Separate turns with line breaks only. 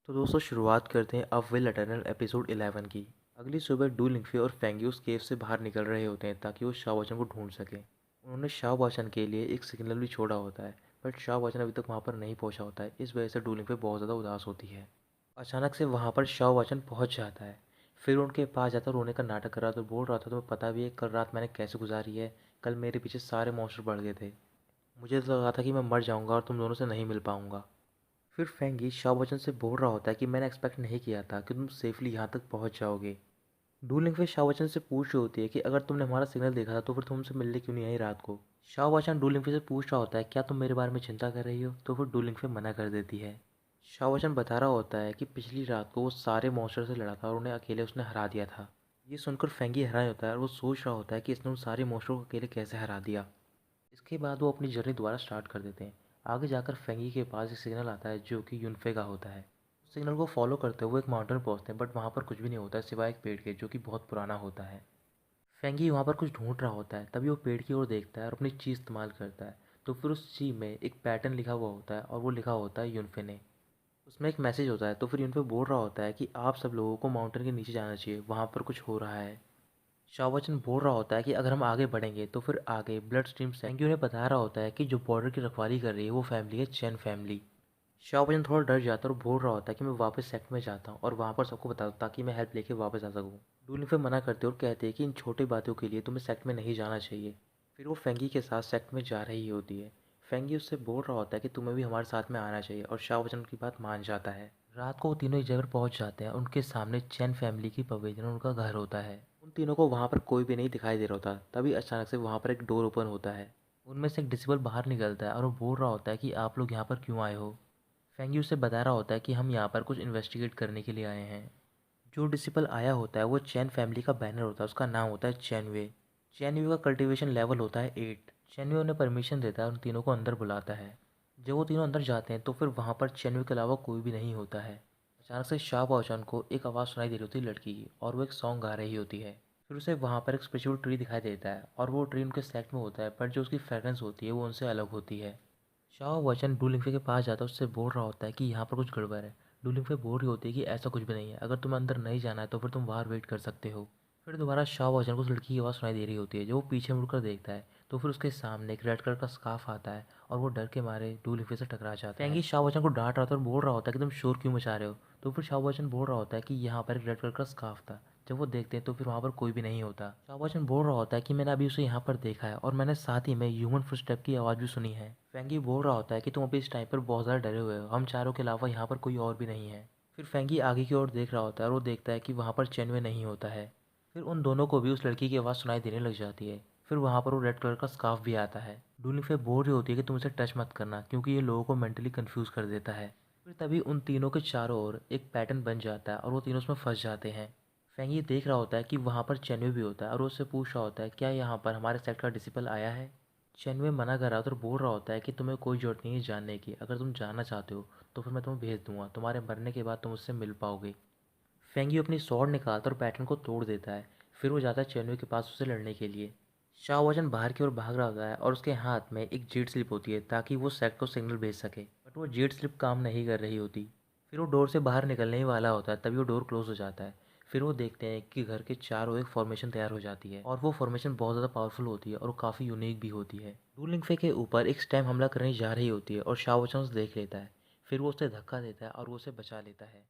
तो दोस्तों शुरुआत करते हैं अब विल एटर्नल एपिसोड 11 की। अगली सुबह डू लिंगफे और फेंगी उस केव से बाहर निकल रहे होते हैं ताकि वो शाओ वाचन को ढूंढ सकें। उन्होंने शाओ वाचन के लिए एक सिग्नल भी छोड़ा होता है, बट शाओ वाचन अभी तक वहाँ पर नहीं पहुँचा होता है। इस वजह से डू लिंगफे बहुत ज़्यादा उदास होती है। अचानक से वहाँ पर शाओ वाचन पहुँच जाता है। फिर उनके पास जाता रोने का नाटक कर रहा तो बोल रहा था तुम्हें पता भी है कल रात मैंने कैसे गुजारी है। कल मेरे पीछे सारे मॉन्स्टर बढ़ गए थे। मुझे तो लगा था कि मैं मर जाऊंगा और तुम दोनों से नहीं मिल पाऊंगा। फिर फेंगी शाओ बच्चन से बोल रहा होता है कि मैंने एक्सपेक्ट नहीं किया था कि तुम सेफली यहाँ तक पहुँच जाओगे। डू लिंगफे शाओ बच्चन से पूछ रही होती है कि अगर तुमने हमारा सिग्नल देखा था तो फिर तुम हमसे मिलने क्यों नहीं आई रात को। शाओ बच्चन डू लिंगफे से पूछ रहा होता है क्या तुम मेरे बारे में चिंता कर रही हो, तो फिर डू लिंगफे मना कर देती है। शाओ बच्चन बता रहा होता है कि पिछली रात को वो सारे मॉन्स्टर से लड़ा था और उन्हें अकेले उसने हरा दिया था। ये सुनकर फेंगी हैरान होता है और वो सोच रहा होता है कि इसने उन सारे मॉन्स्टरों को अकेले कैसे हरा दिया। इसके बाद वो अपनी जर्नी दोबारा स्टार्ट कर देते हैं। आगे जाकर फेंगी के पास एक सिग्नल आता है जो कि यूनफे का होता है। उस सिग्नल को फॉलो करते हुए एक माउंटेन पहुंचते हैं, बट वहाँ पर कुछ भी नहीं होता है सिवाय एक पेड़ के जो कि बहुत पुराना होता है। फेंगी वहाँ पर कुछ ढूंढ रहा होता है, तभी वो पेड़ की ओर देखता है और अपनी चीज़ इस्तेमाल करता है। तो फिर उस चीज़ में एक पैटर्न लिखा हुआ होता है और वो लिखा होता है यूनफे ने। उसमें एक मैसेज होता है। तो फिर यूनफे बोल रहा होता है कि आप सब लोगों को माउंटेन के नीचे जाना चाहिए, वहाँ पर कुछ हो रहा है। शाओबच्चन बोल रहा होता है कि अगर हम आगे बढ़ेंगे तो फिर आगे ब्लड स्ट्रीम से थैंक यू उन्हें बता रहा होता है कि जो बॉर्डर की रखवाली कर रही है वो फैमिली है चैन फैमिली। शाओबच्चन थोड़ा डर जाता है और बोल रहा होता है कि मैं वापस सेक्ट में जाता हूँ और वहाँ पर सबको बता दूँ ताकि मैं हेल्प लेके वापस आ सकूँ। डूलिंग मना करते और कहते हैं कि इन छोटी बातों के लिए तुम्हें सेक्ट में नहीं जाना चाहिए। फिर वो फेंगी के साथ सेक्ट में जा रही होती है। फेंगी उससे बोल रहा होता है कि तुम्हें भी हमारे साथ में आना चाहिए और शाओबच्चन उनकी बात मान जाता है। रात को वो तीनों एक जगह पहुंच जाते हैं। उनके सामने चैन फैमिली की पवेलियन उनका घर होता है। उन तीनों को वहाँ पर कोई भी नहीं दिखाई दे रहा होता, तभी अचानक से वहाँ पर एक डोर ओपन होता है। उनमें से एक डिसेबल बाहर निकलता है और वो बोल रहा होता है कि आप लोग यहाँ पर क्यों आए हो। फेंगी उसे बता रहा होता है कि हम यहाँ पर कुछ इन्वेस्टिगेट करने के लिए आए हैं। जो डिसिपल आया होता है वो चैन फैमिली का बैनर होता है, उसका नाम होता है चैनवे। चैनवे का कल्टीवेशन लेवल होता है 8। चैनवे उन्हें परमिशन देता है और उन तीनों को अंदर बुलाता है। जब वो तीनों अंदर जाते हैं तो फिर वहाँ पर चैनवे के अलावा कोई भी नहीं होता है। अचानक से शाह बाओचन को एक आवाज़ सुनाई दे रही होती है लड़की की, और वो एक सॉन्ग गा रही होती है। फिर उसे वहाँ पर एक स्पेशल ट्री दिखाई देता है और वो ट्री उनके सेक्ट में होता है, पर जो उसकी फ्रेगरेंस होती है वो उनसे अलग होती है। शाह वचन डू लिंगफे के पास जाता है, उससे बोल रहा होता है कि यहाँ पर कुछ गड़बड़ है। डू लिंगफे बोल रही होती है कि ऐसा कुछ भी नहीं है, अगर तुम्हें अंदर नहीं जाना है तो फिर तुम बाहर वेट कर सकते हो। फिर दोबारा शाह वचन को उस लड़की की आवाज़ सुनाई दे रही होती है। जो वो पीछे मुड़कर देखता है तो फिर उसके सामने एक रेड कलर का स्कार्फ आता है और वो डर के मारे डू लिंगफे से टकरा जाता है। फेंगी शाह वचन को डांट रहा था और बोल रहा होता है कि तुम शोर क्यों मचा रहे हो। तो फिर शाह वचन बोल रहा होता है कि यहाँ पर एक रेड कलर का स्कार्फ था। जब वो देखते हैं तो फिर वहाँ पर कोई भी नहीं होता। शाहबाजन बोल रहा होता है कि मैंने अभी उसे यहाँ पर देखा है और मैंने साथ ही में ह्यूमन फुटस्टेप की आवाज़ भी सुनी है। फेंगी बोल रहा होता है कि तुम अभी इस टाइम पर बहुत ज़्यादा डरे हुए हो, हम चारों के अलावा यहाँ पर कोई और भी नहीं है। फिर फेंगी आगे की ओर देख रहा होता है और वो देखता है कि वहाँ पर चैनवे नहीं होता है। फिर उन दोनों को भी उस लड़की की आवाज़ सुनाई देने लग जाती है। फिर वहाँ पर वो रेड कलर का स्कार्फ भी आता है। डूलिंगफे बोल रही होती है कि तुम इसे टच मत करना क्योंकि ये लोगों को मेंटली कंफ्यूज कर देता है। फिर तभी उन तीनों के चारों ओर एक पैटर्न बन जाता है और वो तीनों उसमें फंस जाते हैं। फेंग ये देख रहा होता है कि वहाँ पर चेनवे भी होता है और वो उससे पूछ रहा होता है क्या यहाँ पर हमारे सेट का डिसिपल आया है। चेनवे मना कर रहा होता है और बोल रहा होता है कि तुम्हें कोई ज़रूरत नहीं है जानने की, अगर तुम जानना चाहते हो तो फिर मैं तुम्हें भेज दूंगा, तुम्हारे मरने के बाद तुम उससे मिल पाओगे। फेंगी अपनी स्वॉर्ड निकालता और पैटर्न को तोड़ देता है। फिर वो जाता है चेनवे के पास उससे लड़ने के लिए। शाह वचन बाहर की ओर भाग रहा होता है और उसके हाथ में एक जेट स्लिप होती है ताकि वो सेट को सिग्नल भेज सके, बट वो जेट स्लिप काम नहीं कर रही होती। फिर वो डोर से बाहर निकलने ही वाला होता है, तभी वो डोर क्लोज हो जाता है। फिर वो देखते हैं कि घर के चारों एक फॉर्मेशन तैयार हो जाती है और वो फॉर्मेशन बहुत ज़्यादा पावरफुल होती है और वो काफ़ी यूनिक भी होती है। डू लिंगफे के ऊपर एक स्टैम हमला करने जा रही होती है और शाह वचन उसे देख लेता है। फिर वो उसे धक्का देता है और वो उसे बचा लेता है।